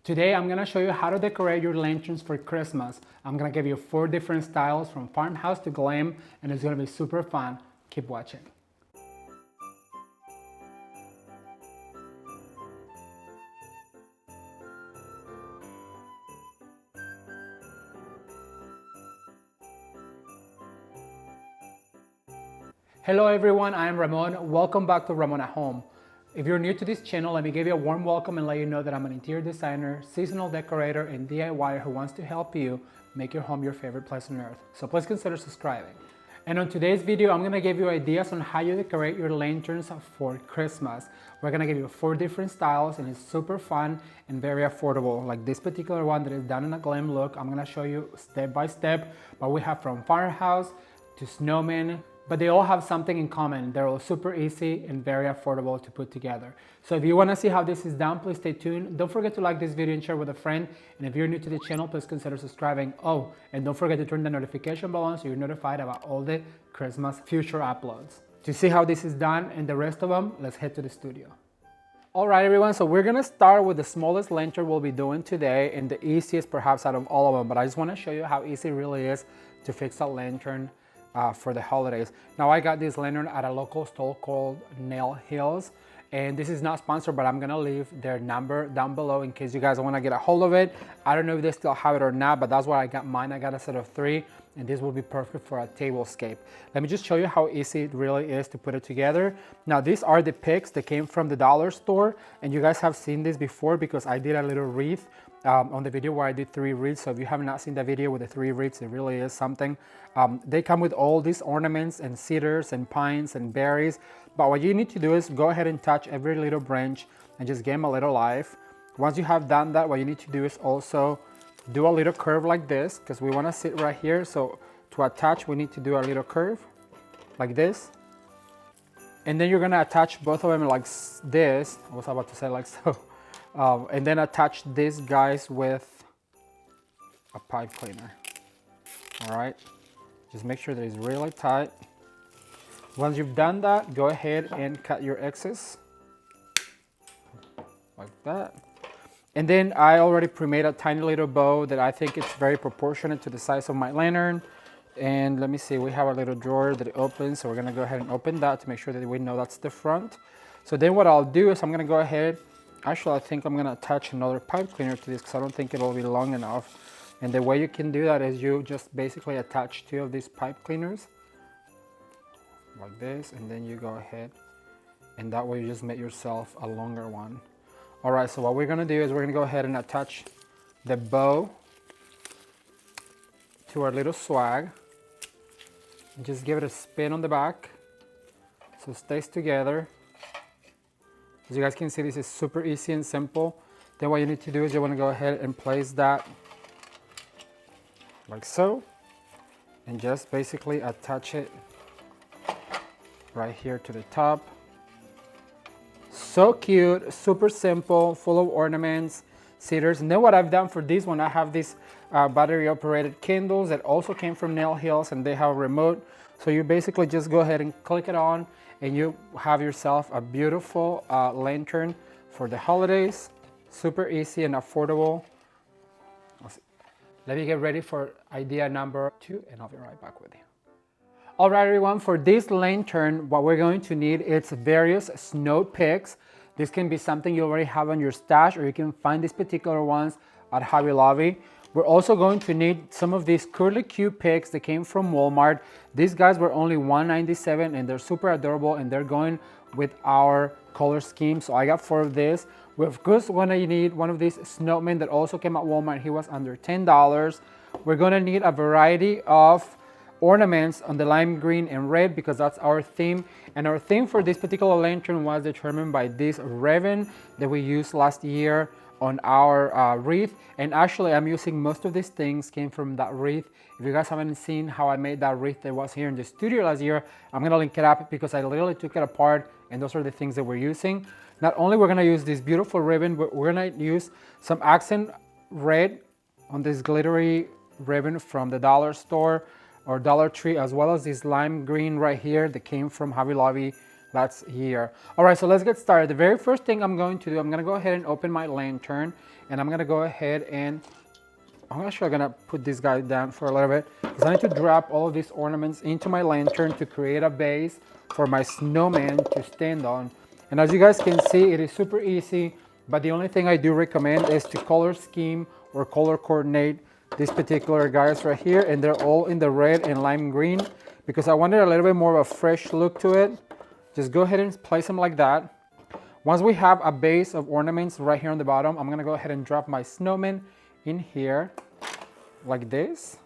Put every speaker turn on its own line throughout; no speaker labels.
Today I'm going to show you how to decorate your lanterns for Christmas. I'm going to give you 4 different styles from Farmhouse to Glam, and it's going to be super fun. Keep watching. Hello everyone, I am Ramon. Welcome back to Ramon at Home. If you're new to this channel, let me give you a warm welcome and let you know that I'm an interior designer, seasonal decorator, and DIYer who wants to help you make your home your favorite place on earth. So please consider subscribing. And on today's video, I'm gonna give you ideas on how you decorate your lanterns for Christmas. We're gonna give you 4 different styles and it's super fun and very affordable. Like this particular one that is done in a glam look, I'm gonna show you step by step, but we have from Farmhouse to Snowman, but they all have something in common. They're all super easy and very affordable to put together. So if you wanna see how this is done, please stay tuned. Don't forget to like this video and share with a friend. And if you're new to the channel, please consider subscribing. Oh, and don't forget to turn the notification bell on so you're notified about all the Christmas future uploads. To see how this is done and the rest of them, let's head to the studio. All right, everyone, so we're gonna start with the smallest lantern we'll be doing today and the easiest perhaps out of all of them, but I just wanna show you how easy it really is to fix a lantern for the holidays. Now I got this lantern at a local store called Nail Hills, and this is not sponsored, but I'm gonna leave their number down below in case you guys wanna get a hold of it. I don't know if they still have it or not, but that's where I got mine. I got a set of 3, and this will be perfect for a tablescape. Let me just show you how easy it really is to put it together. Now these are the picks that came from the dollar store, and you guys have seen this before because I did a little wreath on the video where I did 3 wreaths. So if you have not seen the video with the 3 wreaths, it really is something. They come with all these ornaments and cedars and pines and berries. But what you need to do is go ahead and touch every little branch and just give them a little life. Once you have done that, what you need to do is also do a little curve like this because we want to sit right here. So to attach, we need to do a little curve like this. And then you're going to attach both of them like this. I was about to say like so. And then attach these guys with a pipe cleaner. All right, just make sure that it's really tight. Once you've done that, go ahead and cut your excess like that. And then I already pre-made a tiny little bow that I think it's very proportionate to the size of my lantern. And let me see, we have a little drawer that opens, so we're gonna go ahead and open that to make sure that we know that's the front. So then what I'll do is I'm gonna go ahead, actually I think I'm gonna attach another pipe cleaner to this because I don't think it'll be long enough. And the way you can do that is you just basically attach 2 of these pipe cleaners like this, and then you go ahead and that way you just make yourself a longer one. All right, so what we're gonna do is we're gonna go ahead and attach the bow to our little swag and just give it a spin on the back so it stays together. As you guys can see, this is super easy and simple. Then what you need to do is you want to go ahead and place that like so, and just basically attach it right here to the top. So cute, super simple, full of ornaments, cedars. And then what I've done for this one, I have these battery operated candles that also came from Nail Hills, and they have a remote. So you basically just go ahead and click it on and you have yourself a beautiful lantern for the holidays. Super easy and affordable. Let me get ready for idea number 2 and I'll be right back with you. All right, everyone, for this lantern, what we're going to need is various snow picks. This can be something you already have on your stash, or you can find these particular ones at Hobby Lobby. We're also going to need some of these curly Q picks that came from Walmart. These guys were only $1.97 and they're super adorable and they're going with our color scheme. So I got 4 of this. We're of course gonna need one of these Snowman that also came at Walmart. He was under $10. We're gonna need a variety of ornaments on the lime green and red because that's our theme. And our theme for this particular lantern was determined by this ribbon that we used last year on our wreath. And actually I'm using most of these things came from that wreath. If you guys haven't seen how I made that wreath that was here in the studio last year, I'm gonna link it up because I literally took it apart and those are the things that we're using. Not only we're gonna use this beautiful ribbon, but we're gonna use some accent red on this glittery ribbon from the dollar store or Dollar Tree, as well as this lime green right here that came from Hobby Lobby That's here. All right, so let's get started. The very first thing I'm going to do, I'm gonna go ahead and open my lantern, and I'm gonna go ahead and I'm actually gonna put this guy down for a little bit because I need to drop all of these ornaments into my lantern to create a base for my snowman to stand on. And as you guys can see, it is super easy, but the only thing I do recommend is to color scheme or color coordinate these particular guys right here, and they're all in the red and lime green because I wanted a little bit more of a fresh look to it. Just go ahead and place them like that. Once we have a base of ornaments right here on the bottom, I'm gonna go ahead and drop my snowman in here like this,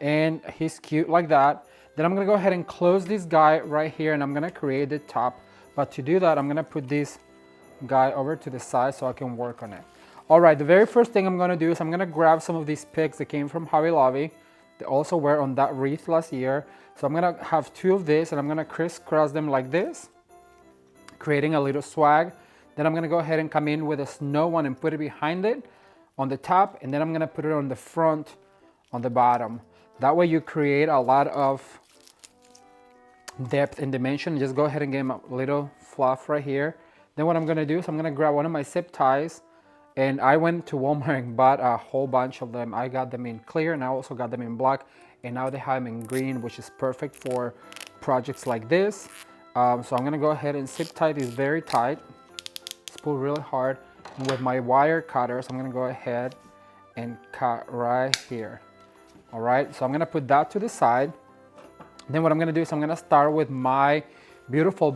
and he's cute like that. Then I'm gonna go ahead and close this guy right here, and I'm gonna create the top. But to do that, I'm gonna put this guy over to the side so I can work on it. All right, the very first thing I'm gonna do is I'm gonna grab some of these picks that came from Hobby Lobby. They also were on that wreath last year. So I'm gonna have 2 of this, and I'm gonna crisscross them like this, creating a little swag. Then I'm gonna go ahead and come in with a snow one and put it behind it on the top, and then I'm gonna put it on the front on the bottom. That way you create a lot of depth and dimension. Just go ahead and give them a little fluff right here. Then what I'm gonna do is I'm gonna grab one of my zip ties, and I went to Walmart and bought a whole bunch of them. I got them in clear, and I also got them in black, and now they have them in green, which is perfect for projects like this. So I'm gonna go ahead and zip tie these very tight. Just pull really hard. And with my wire cutters, I'm gonna go ahead and cut right here. All right, so I'm gonna put that to the side. Then what I'm gonna do is I'm gonna start with my beautiful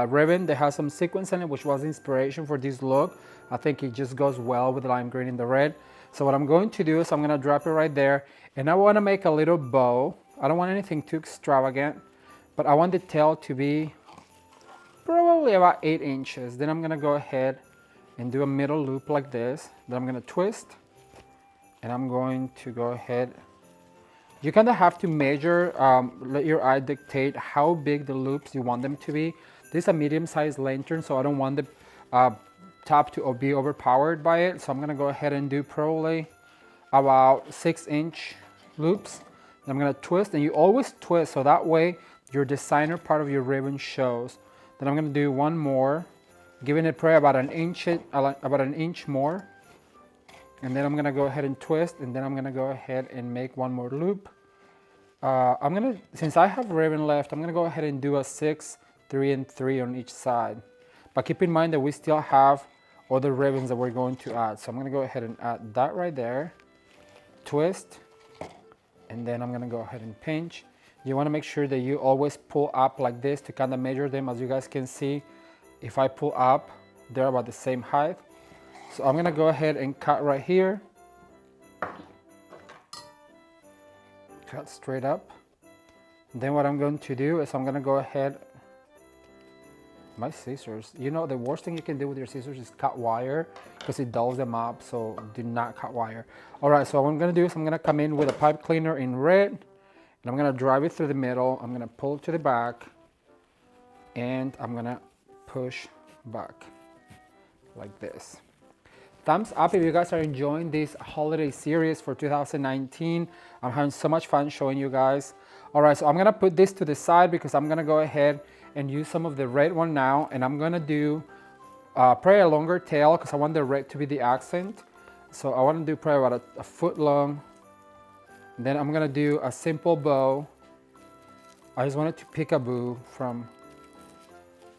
ribbon that has some sequins in it, which was inspiration for this look. I think it just goes well with the lime green and the red. So what I'm going to do is I'm gonna drop it right there, and I wanna make a little bow. I don't want anything too extravagant, but I want the tail to be probably about 8 inches. Then I'm gonna go ahead and do a middle loop like this. Then I'm gonna twist, and I'm going to go ahead. You kind of have to measure, let your eye dictate how big the loops you want them to be. This is a medium-sized lantern, so I don't want the top to be overpowered by it. So I'm gonna go ahead and do probably about 6-inch loops. Then I'm gonna twist, and you always twist so that way your designer part of your ribbon shows. Then I'm gonna do one more, giving it probably about an inch more. And then I'm gonna go ahead and twist, and then I'm gonna go ahead and make one more loop. Since I have ribbon left, I'm gonna go ahead and do a 6, 3, and 3 on each side. But keep in mind that we still have other ribbons that we're going to add. So I'm gonna go ahead and add that right there, twist, and then I'm gonna go ahead and pinch. You wanna make sure that you always pull up like this to kind of measure them. As you guys can see, if I pull up, they're about the same height. So I'm gonna go ahead and cut right here. Cut straight up. Then what I'm going to do is I'm gonna go ahead, my scissors. You know, the worst thing you can do with your scissors is cut wire because it dulls them up, so do not cut wire. All right, so what I'm gonna do is I'm gonna come in with a pipe cleaner in red, and I'm gonna drive it through the middle. I'm gonna pull it to the back, and I'm gonna push back like this. Thumbs up if you guys are enjoying this holiday series for 2019. I'm having so much fun showing you guys. All right, so I'm gonna put this to the side because I'm gonna go ahead and use some of the red one now, and I'm gonna do probably a longer tail because I want the red to be the accent. So I wanna do probably about a foot long. Then I'm gonna do a simple bow. I just wanted to pick a bow from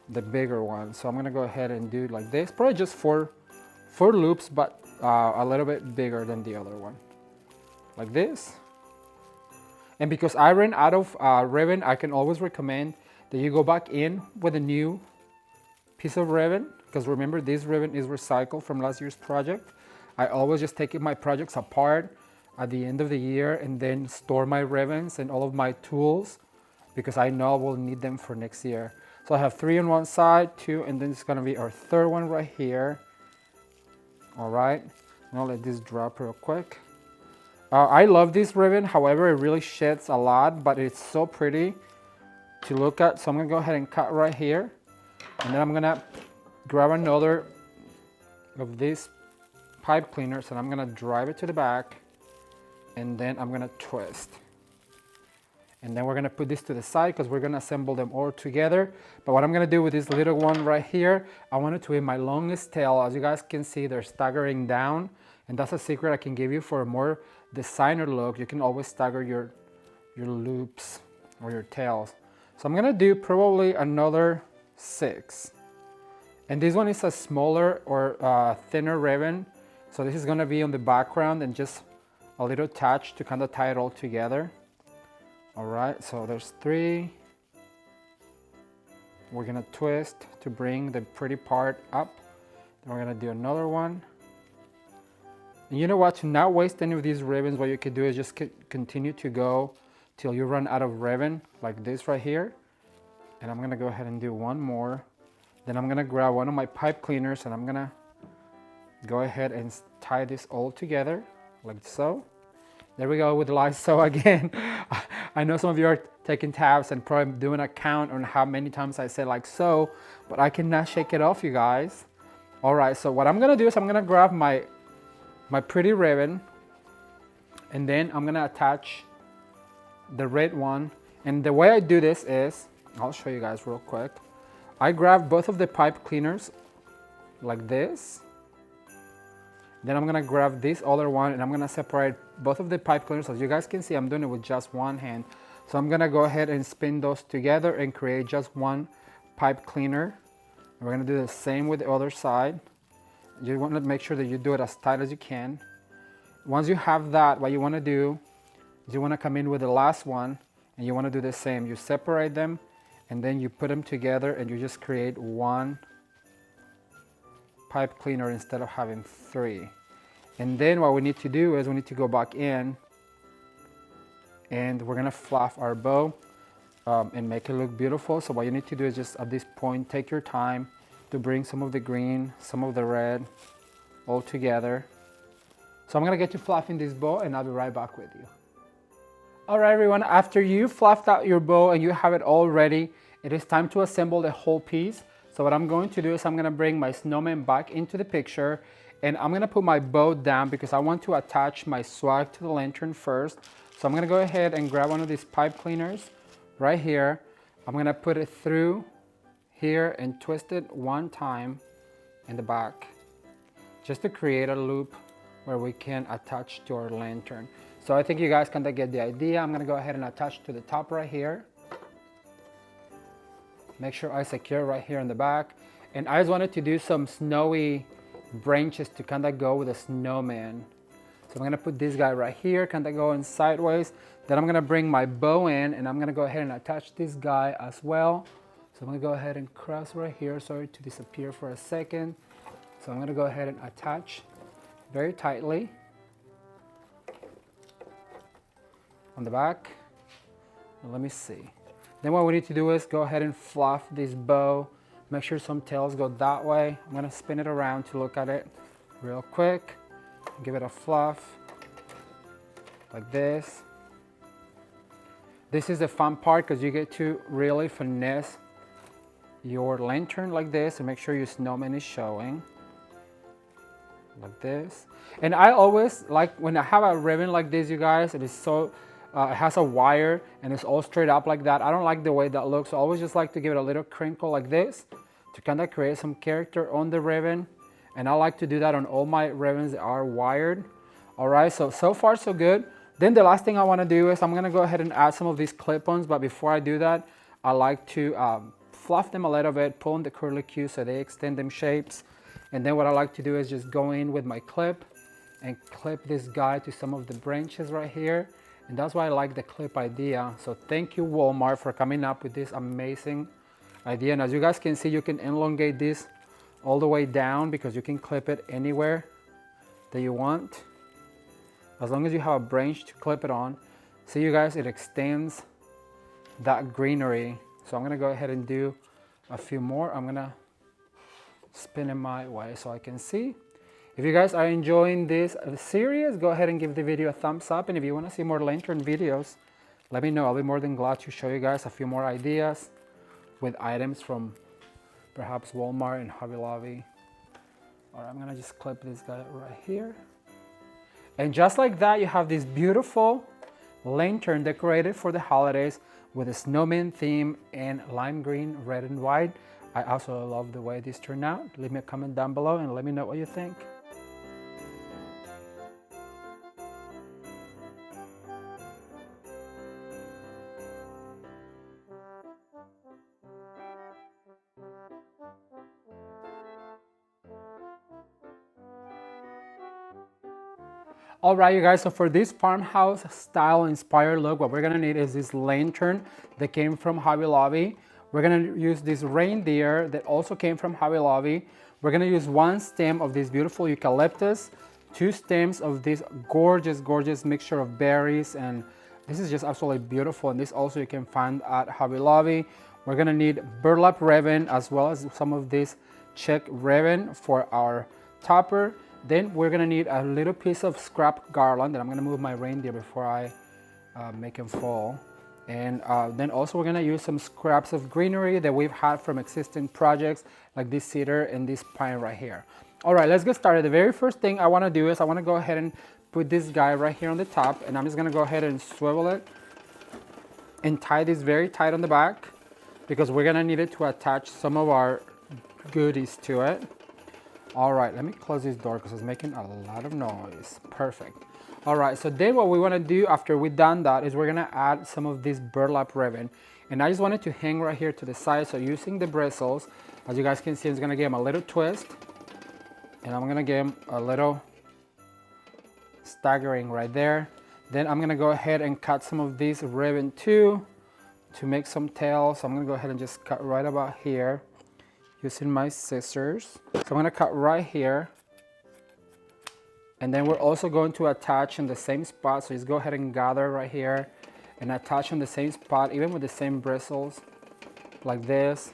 the bigger one. So I'm gonna go ahead and do like this, probably just four loops, but a little bit bigger than the other one, like this. And because I ran out of ribbon, I can always recommend that you go back in with a new piece of ribbon, because remember, this ribbon is recycled from last year's project. I always just take my projects apart at the end of the year and then store my ribbons and all of my tools, because I know I will need them for next year. So I have 3 on one side, 2, and then it's gonna be our 3rd one right here. All right, now let this drop real quick. I love this ribbon, however, it really sheds a lot, but it's so pretty to look at. So I'm gonna go ahead and cut right here, and then I'm gonna grab another of these pipe cleaners, and I'm gonna drive it to the back, and then I'm gonna twist. And then we're gonna put this to the side because we're gonna assemble them all together. But what I'm gonna do with this little one right here, I want it to be my longest tail. As you guys can see, they're staggering down. And that's a secret I can give you for a more designer look. You can always stagger your loops or your tails. So I'm gonna do probably another 6. And this one is a smaller or thinner ribbon. So this is gonna be on the background and just a little touch to kind of tie it all together. All right, so there's 3. We're gonna twist to bring the pretty part up. Then we're gonna do another one. And you know what, to not waste any of these ribbons, what you could do is just continue to go till you run out of ribbon, like this right here. And I'm gonna go ahead and do one more. Then I'm gonna grab one of my pipe cleaners and I'm gonna go ahead and tie this all together, like so. There we go with lasso again. I know some of you are taking tabs and probably doing a count on how many times I say like so, but I cannot shake it off, you guys. All right, so what I'm gonna do is I'm gonna grab my pretty ribbon and then I'm gonna attach the red one. And the way I do this is, I'll show you guys real quick. I grab both of the pipe cleaners like this. Then I'm gonna grab this other one and I'm gonna separate both of the pipe cleaners. As you guys can see, I'm doing it with just one hand. So I'm gonna go ahead and spin those together and create just one pipe cleaner. And we're gonna do the same with the other side. You wanna make sure that you do it as tight as you can. Once you have that, what you wanna do is you wanna come in with the last one and you wanna do the same. You separate them and then you put them together and you just create one pipe cleaner instead of having 3. And then what we need to do is we need to go back in and we're gonna fluff our bow and make it look beautiful. So what you need to do is just at this point, take your time to bring some of the green, some of the red all together. So I'm gonna get to fluffing this bow and I'll be right back with you. All right, everyone, after you fluffed out your bow and you have it all ready, it is time to assemble the whole piece. So what I'm going to do is I'm gonna bring my snowman back into the picture and I'm gonna put my bow down because I want to attach my swag to the lantern first. So I'm gonna go ahead and grab one of these pipe cleaners right here. I'm gonna put it through here and twist it one time in the back just to create a loop where we can attach to our lantern. So I think you guys kind of get the idea. I'm gonna go ahead and attach to the top right here. Make sure I secure right here in the back. And I just wanted to do some snowy branches to kind of go with a snowman. So I'm gonna put this guy right here, kind of going sideways. Then I'm gonna bring my bow in and I'm gonna go ahead and attach this guy as well. So I'm gonna go ahead and cross right here, sorry to disappear for a second. So I'm gonna go ahead and attach very tightly on the back. And let me see. Then what we need to do is go ahead and fluff this bow. Make sure some tails go that way. I'm gonna spin it around to look at it real quick. Give it a fluff like this. This is the fun part because you get to really finesse your lantern like this and make sure your snowman is showing like this. And I always like when I have a ribbon like this, you guys, it is so it has a wire and it's all straight up like that. I don't like the way that looks. So I always just like to give it a little crinkle like this to kind of create some character on the ribbon. And I like to do that on all my ribbons that are wired. All right, so far so good. Then the last thing I want to do is I'm going to go ahead and add some of these clip-ons. But before I do that, I like to fluff them a little bit, pull on the curly Q so they extend them shapes. And then what I like to do is just go in with my clip and clip this guy to some of the branches right here. And that's why I like the clip idea. So thank you, Walmart, for coming up with this amazing idea. And as you guys can see, you can elongate this all the way down because you can clip it anywhere that you want. As long as you have a branch to clip it on. See, you guys, it extends that greenery. So I'm gonna go ahead and do a few more. I'm gonna spin in my way so I can see. If you guys are enjoying this series, go ahead and give the video a thumbs up. And if you want to see more lantern videos, let me know. I'll be more than glad to show you guys a few more ideas with items from perhaps Walmart and Hobby Lobby. All right, I'm gonna just clip this guy right here. And just like that, you have this beautiful lantern decorated for the holidays with a snowman theme and lime green, red and white. I also love the way this turned out. Leave me a comment down below and let me know what you think. All right, you guys, so for this farmhouse style inspired look, what we're gonna need is this lantern that came from Hobby Lobby. We're gonna use this reindeer that also came from Hobby Lobby. We're gonna use one stem of this beautiful eucalyptus, two stems of this gorgeous, gorgeous mixture of berries, and this is just absolutely beautiful, and this also you can find at Hobby Lobby. We're gonna need burlap ribbon as well as some of this check ribbon for our topper. Then we're gonna need a little piece of scrap garland, and I'm gonna move my reindeer before I make him fall. And then also we're gonna use some scraps of greenery that we've had from existing projects like this cedar and this pine right here. All right, let's get started. The very first thing I wanna do is I wanna go ahead and put this guy right here on the top, and I'm just gonna go ahead and swivel it and tie this very tight on the back because we're gonna need it to attach some of our goodies to it. All right, let me close this door because it's making a lot of noise. Perfect. All right, so then what we want to do after we've done that is we're going to add some of this burlap ribbon. And I just wanted to hang right here to the side. So using the bristles, as you guys can see, I'm just going to give them a little twist. And I'm going to give them a little staggering right there. Then I'm going to go ahead and cut some of this ribbon too to make some tails. So I'm going to go ahead and just cut right about here using my scissors. So I'm gonna cut right here. And then we're also going to attach in the same spot. So just go ahead and gather right here and attach on the same spot, even with the same bristles, like this.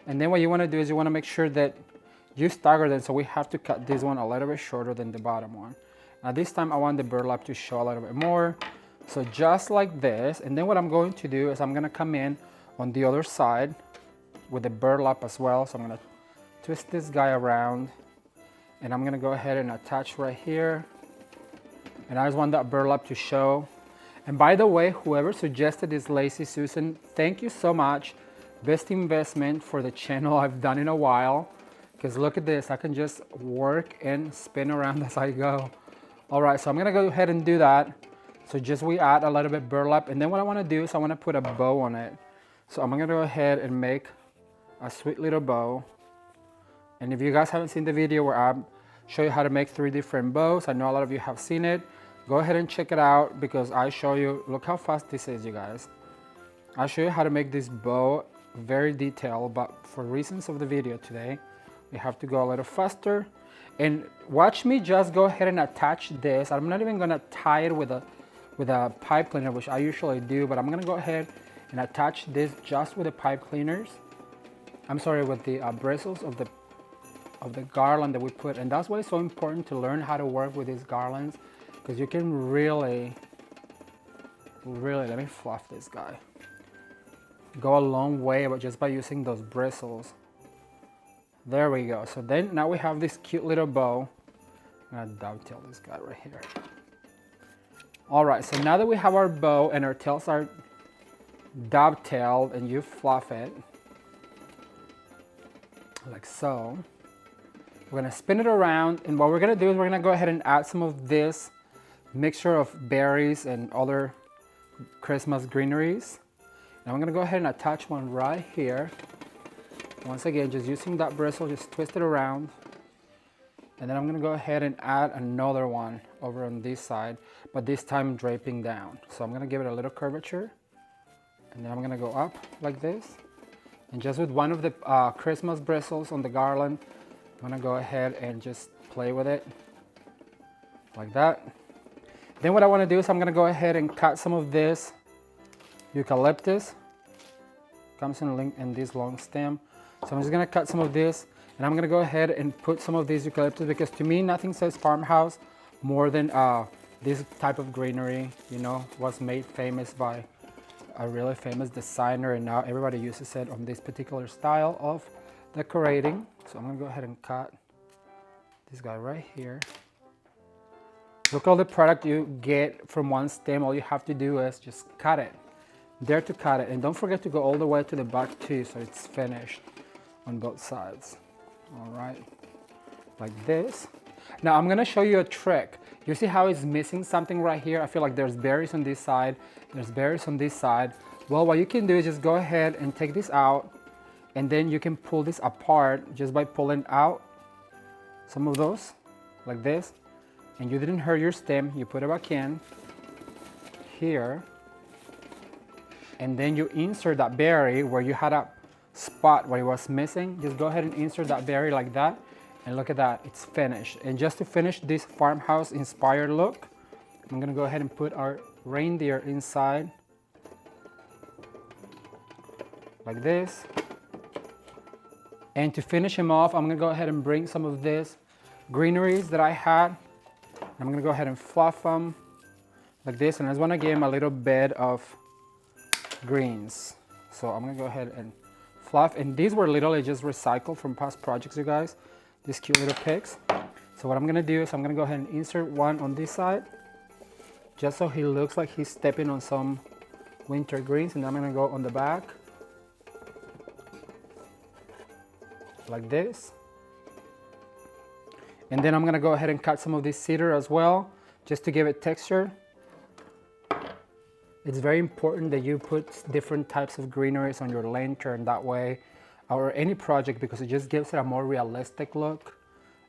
And then what you wanna do is you wanna make sure that you stagger them. So we have to cut this one a little bit shorter than the bottom one. Now this time I want the burlap to show a little bit more. So just like this. And then what I'm going to do is I'm gonna come in on the other side with the burlap as well. So I'm gonna twist this guy around and I'm gonna go ahead and attach right here. And I just want that burlap to show. And by the way, whoever suggested this Lazy Susan, thank you so much. Best investment for the channel I've done in a while. Because look at this, I can just work and spin around as I go. All right, so I'm gonna go ahead and do that. So just we add a little bit burlap, and then what I wanna do is I wanna put a bow on it. So I'm gonna go ahead and make a sweet little bow. And if you guys haven't seen the video where I show you how to make 3 different bows, I know a lot of you have seen it. Go ahead and check it out because I show you, look how fast this is, you guys. I'll show you how to make this bow very detailed, but for reasons of the video today, we have to go a little faster. And watch me just go ahead and attach this. I'm not even gonna tie it with a pipe cleaner, which I usually do, but I'm gonna go ahead and attach this just with the pipe cleaners. I'm sorry, with the bristles of the garland that we put. And that's why it's so important to learn how to work with these garlands, because you can really, let me fluff this guy, go a long way but just by using those bristles. There we go. So then now we have this cute little bow. I'm gonna dovetail this guy right here. All right, so now that we have our bow and our tails are dovetailed and you fluff it, like so. We're gonna spin it around, and what we're gonna do is we're gonna go ahead and add some of this mixture of berries and other Christmas greeneries. And I'm gonna go ahead and attach one right here. Once again, just using that bristle, just twist it around. And then I'm gonna go ahead and add another one over on this side, but this time draping down. So I'm gonna give it a little curvature, and then I'm gonna go up like this. And just with one of the Christmas bristles on the garland, I'm gonna go ahead and just play with it like that. Then what I wanna do is I'm gonna go ahead and cut some of this eucalyptus. Comes in this long stem. So I'm just gonna cut some of this, and I'm gonna go ahead and put some of this eucalyptus, because to me, nothing says farmhouse more than this type of greenery, you know, was made famous by a really famous designer, and now everybody uses it on this particular style of decorating. So I'm gonna go ahead and cut this guy right here. Look all the product you get from one stem. All you have to do is just cut it. Dare to cut it. And don't forget to go all the way to the back too, so it's finished on both sides. All right, like this. Now I'm gonna show you a trick. You see how it's missing something right here? I feel like there's berries on this side, there's berries on this side. Well, what you can do is just go ahead and take this out, and then you can pull this apart just by pulling out some of those, like this. And you didn't hurt your stem, you put it back in here, and then you insert that berry where you had a spot where it was missing. Just go ahead and insert that berry like that, and look at that, it's finished. And just to finish this farmhouse inspired look, I'm gonna go ahead and put our reindeer inside like this. And to finish him off, I'm gonna go ahead and bring some of this greeneries that I had. I'm gonna go ahead and fluff them like this, and I just wanna give him a little bed of greens. So I'm gonna go ahead and fluff, and these were literally just recycled from past projects, you guys. These cute little pigs. So what I'm gonna do is I'm gonna go ahead and insert one on this side, just so he looks like he's stepping on some winter greens, and I'm gonna go on the back like this. And then I'm gonna go ahead and cut some of this cedar as well, just to give it texture. It's very important that you put different types of greeneries on your lantern that way, or any project, because it just gives it a more realistic look.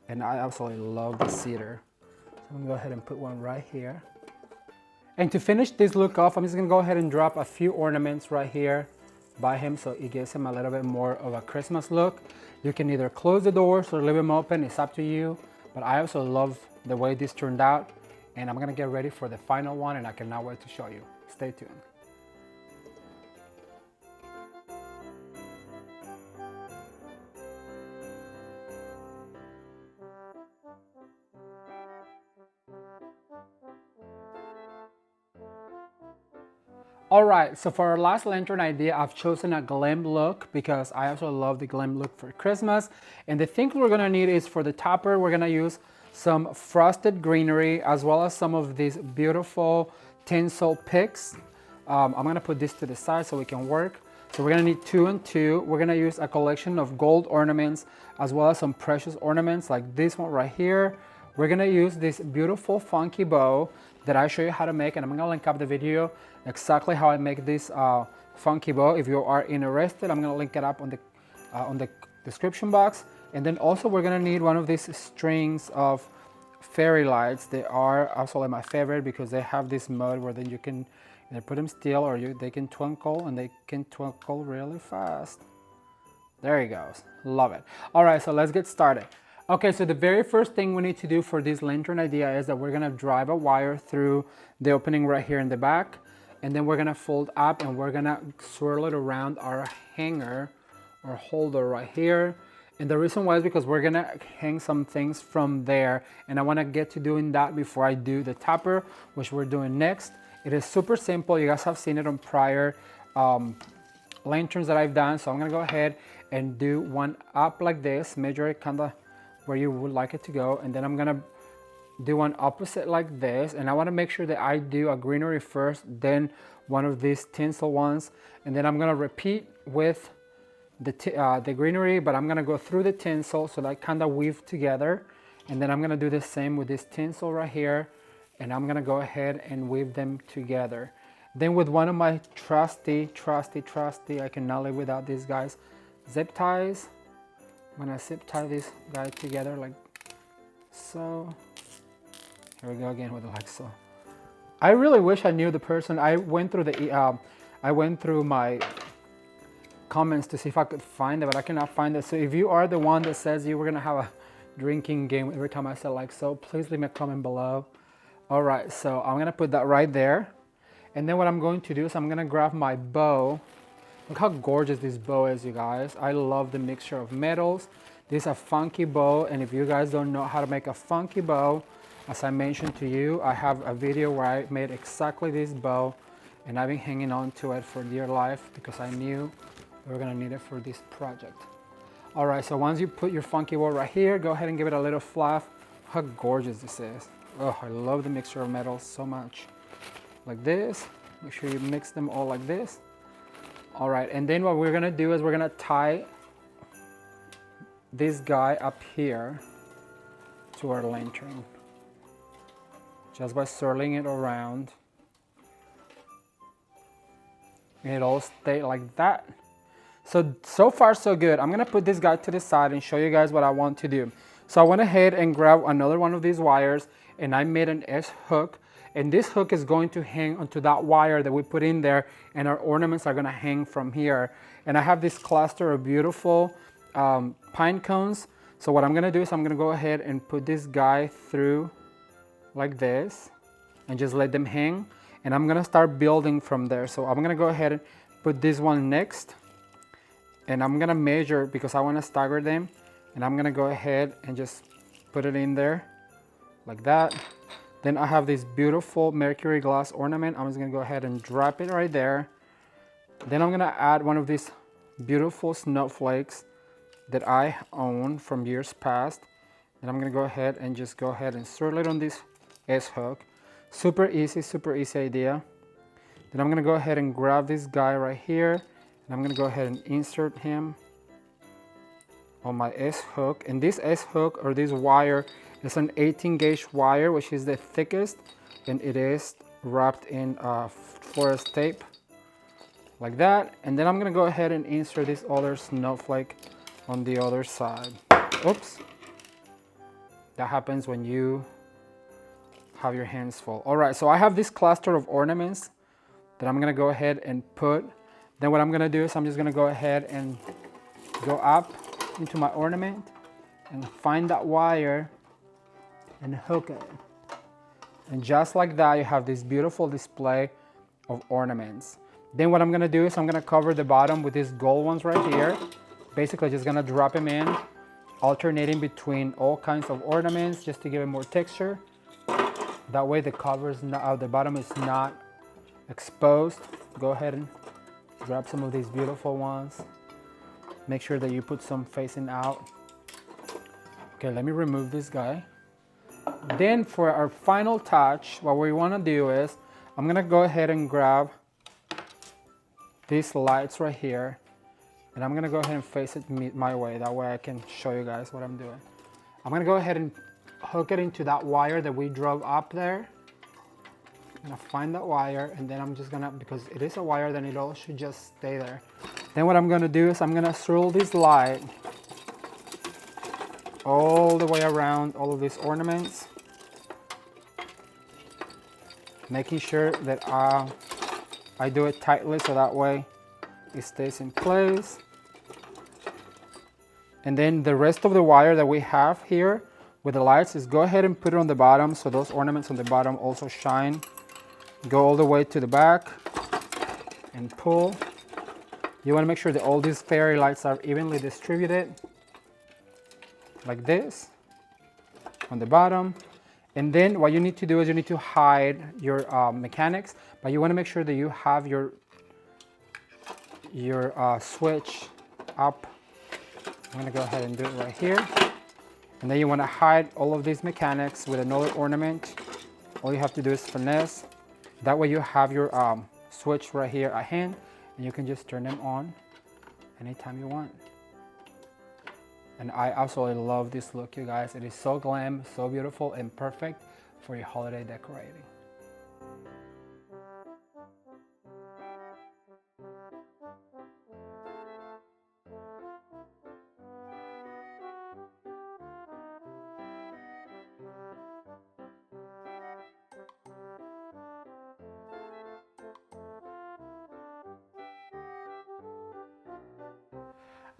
And I absolutely love the cedar. So I'm gonna go ahead and put one right here. And to finish this look off, I'm just gonna go ahead and drop a few ornaments right here by him, so it gives him a little bit more of a Christmas look. You can either close the doors or leave them open, it's up to you. But I also love the way this turned out, and I'm gonna get ready for the final one, and I cannot wait to show you. Stay tuned. All right, so for our last lantern idea, I've chosen a glam look because I also love the glam look for Christmas. And the things we're gonna need is, for the topper, we're gonna use some frosted greenery as well as some of these beautiful tinsel picks. I'm gonna put this to the side so we can work. So we're gonna need 2 and 2. We're gonna use a collection of gold ornaments as well as some precious ornaments like this one right here. We're gonna use this beautiful funky bow that I show you how to make, and I'm gonna link up the video exactly how I make this funky bow. If you are interested, I'm gonna link it up on the description box. And then also we're gonna need one of these strings of fairy lights. They are absolutely my favorite because they have this mode where then you can either put them still or they can twinkle, and they can twinkle really fast. There he goes, love it. All right, so let's get started. Okay, so the very first thing we need to do for this lantern idea is that we're gonna drive a wire through the opening right here in the back, and then we're gonna fold up and we're gonna swirl it around our hanger or holder right here. And the reason why is because we're gonna hang some things from there, and I wanna get to doing that before I do the topper, which we're doing next. It is super simple. You guys have seen it on prior lanterns that I've done. So I'm gonna go ahead and do one up like this, measure it kinda where you would like it to go, and then I'm gonna do one opposite like this, and I want to make sure that I do a greenery first, then one of these tinsel ones, and then I'm gonna repeat with the greenery, but I'm gonna go through the tinsel so that kind of weave together, and then I'm gonna do the same with this tinsel right here, and I'm gonna go ahead and weave them together. Then with one of my trusty, I cannot live without these guys, zip ties. I'm gonna zip tie this guy together like so. Here we go again with like so. I really wish I knew the person. I went through my comments to see if I could find it, but I cannot find it. So if you are the one that says you were gonna have a drinking game every time I said like so, please leave me a comment below. All right, so I'm gonna put that right there. And then what I'm going to do is I'm gonna grab my bow. Look how gorgeous this bow is, you guys. I love the mixture of metals. This is a funky bow, and if you guys don't know how to make a funky bow, as I mentioned to you, I have a video where I made exactly this bow, and I've been hanging on to it for dear life because I knew we were gonna need it for this project. All right, so once you put your funky bow right here, go ahead and give it a little fluff How gorgeous this is. Oh, I love the mixture of metals so much. Like this. Make sure you mix them all like this. All right, and then what we're gonna do is we're gonna tie this guy up here to our lantern. Just by swirling it around. And it all stay like that. So far so good. I'm gonna put this guy to the side and show you guys what I want to do. So I went ahead and grabbed another one of these wires and I made an S hook. And this hook is going to hang onto that wire that we put in there, and our ornaments are gonna hang from here. And I have this cluster of beautiful pine cones. So what I'm gonna do is I'm gonna go ahead and put this guy through like this and just let them hang. And I'm gonna start building from there. So I'm gonna go ahead and put this one next. And I'm gonna measure because I wanna stagger them. And I'm gonna go ahead and just put it in there like that. Then I have this beautiful mercury glass ornament. I'm just gonna go ahead and drop it right there. Then I'm gonna add one of these beautiful snowflakes that I own from years past. And I'm gonna go ahead and swirl it on this S hook. Super easy idea. Then I'm gonna go ahead and grab this guy right here. And I'm gonna go ahead and insert him on my S hook. And this S hook or this wire is an 18 gauge wire, which is the thickest, and it is wrapped in forest tape like that. And then I'm gonna go ahead and insert this other snowflake on the other side. Oops. That happens when you have your hands full. All right, so I have this cluster of ornaments that I'm gonna go ahead and put. Then what I'm gonna do is I'm just gonna go ahead and go up into my ornament and find that wire and hook it. And just like that, you have this beautiful display of ornaments. Then what I'm gonna do is I'm gonna cover the bottom with these gold ones right here. Basically just gonna drop them in, alternating between all kinds of ornaments just to give it more texture. That way the the bottom is not exposed. Go ahead and grab some of these beautiful ones. Make sure that you put some facing out. Okay, let me remove this guy. Then for our final touch, what we want to do is I'm gonna go ahead and grab these lights right here, and I'm gonna go ahead and face it my way. That way I can show you guys what I'm doing. I'm gonna go ahead and hook it into that wire that we drove up there. I'm gonna find that wire, and then I'm just gonna, because it is a wire, then it all should just stay there. Then what I'm gonna do is I'm gonna swirl this light all the way around all of these ornaments, making sure that I do it tightly so that way it stays in place. And then the rest of the wire that we have here with the lights is go ahead and put it on the bottom so those ornaments on the bottom also shine. Go all the way to the back and pull. You want to make sure that all these fairy lights are evenly distributed like this on the bottom. And then what you need to do is you need to hide your mechanics, but you want to make sure that you have your switch up. I'm going to go ahead and do it right here. And then you want to hide all of these mechanics with another ornament. All you have to do is finesse. That way you have your switch right here at hand, and you can just turn them on anytime you want. And I absolutely love this look, you guys. It is so glam, so beautiful, and perfect for your holiday decorating.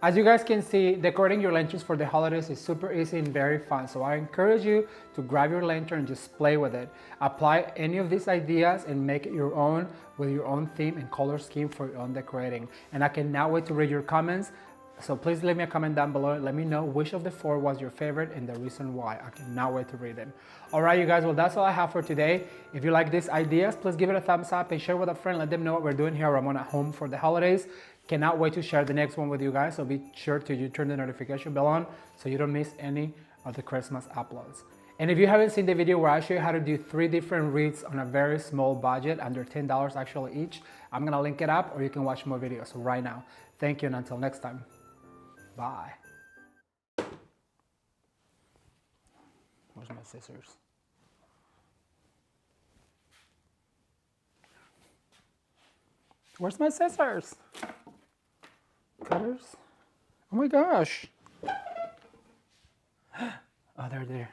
As you guys can see, decorating your lanterns for the holidays is super easy and very fun. So I encourage you to grab your lantern and just play with it. Apply any of these ideas and make it your own with your own theme and color scheme for your own decorating. And I cannot wait to read your comments. So please leave me a comment down below. Let me know which of the four was your favorite and the reason why. I cannot wait to read them. All right, you guys, well, that's all I have for today. If you like these ideas, please give it a thumbs up and share with a friend. Let them know what we're doing here at Ramon at Home for the holidays. Cannot wait to share the next one with you guys, so be sure to turn the notification bell on so you don't miss any of the Christmas uploads. And if you haven't seen the video where I show you how to do 3 different wreaths on a very small budget, under $10 actually each, I'm gonna link it up, or you can watch more videos right now. Thank you, and until next time, bye. Where's my scissors? Where's my scissors? Cutters? Oh my gosh. Oh, they're there.